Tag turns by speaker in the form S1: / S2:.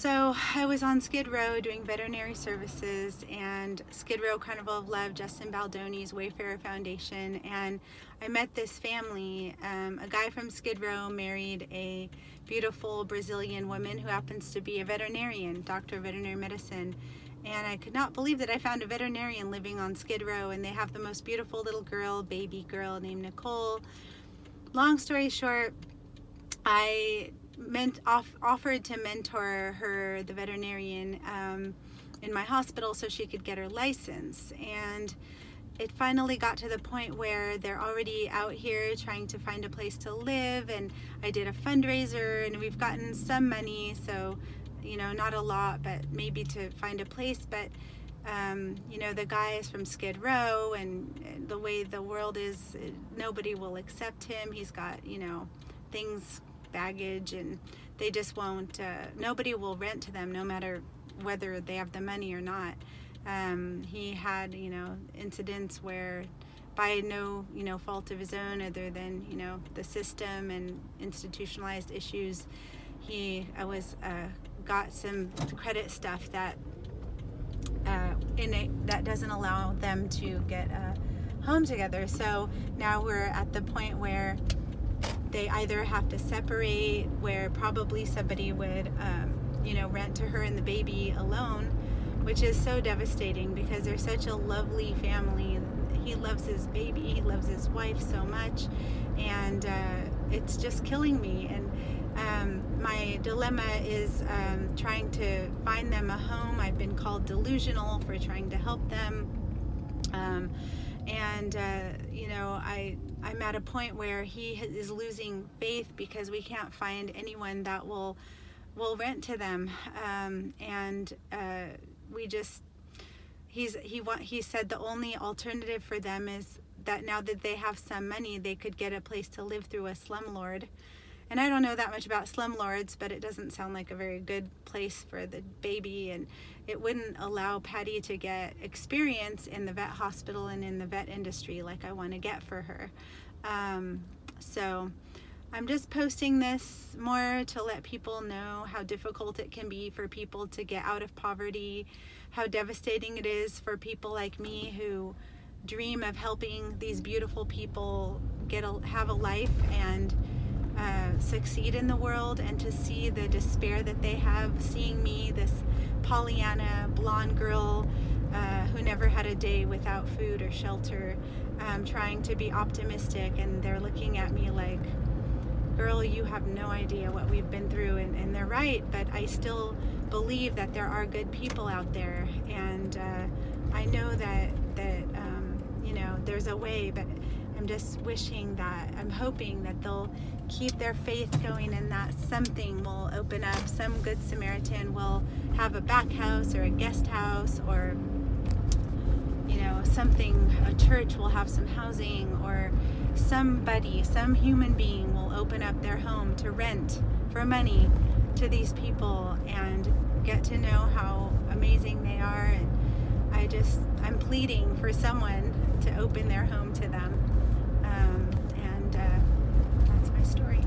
S1: So I was on Skid Row doing veterinary services, and Skid Row Carnival of Love, Justin Baldoni's Wayfarer Foundation, and I met this family. A guy from Skid Row married a beautiful Brazilian woman who happens to be a veterinarian, doctor of veterinary medicine. And I could not believe that I found a veterinarian living on Skid Row, and they have the most beautiful little girl, baby girl named Nicole. Long story short, I offered to mentor her, the veterinarian, in my hospital so she could get her license. And it finally got to the point where they're already out here trying to find a place to live, and I did a fundraiser and we've gotten some money, so not a lot, but maybe to find a place. But the guy is from Skid Row, and the way the world is, nobody will accept him. He's got things, baggage, and they just won't, nobody will rent to them no matter whether they have the money or not. He had incidents where, by no fault of his own other than the system and institutionalized issues, he got some credit stuff that that doesn't allow them to get a home together. So now we're at the point where they either have to separate, where probably somebody would rent to her and the baby alone, which is so devastating because they're such a lovely family. He loves his baby, he loves his wife so much, and it's just killing me. And my dilemma is trying to find them a home. I've been called delusional for trying to help them, I'm at a point where he is losing faith because we can't find anyone that will rent to them, he said the only alternative for them is that now that they have some money, they could get a place to live through a slumlord. And I don't know that much about slumlords, but it doesn't sound like a very good place for the baby, and it wouldn't allow Patty to get experience in the vet hospital and in the vet industry like I want to get for her. So I'm just posting this more to let people know how difficult it can be for people to get out of poverty, how devastating it is for people like me who dream of helping these beautiful people have a life and succeed in the world, and to see the despair that they have seeing me, this Pollyanna blonde girl who never had a day without food or shelter, trying to be optimistic, and they're looking at me like, girl, you have no idea what we've been through. And they're right, but I still believe that there are good people out there, and I know that there's a way, but I'm just I'm hoping that they'll keep their faith going, and that something will open up. Some good Samaritan will have a back house or a guest house, or something, a church will have some housing, or somebody, some human being will open up their home to rent for money to these people and get to know how amazing they are. And I'm pleading for someone to open their home to them. That's my story.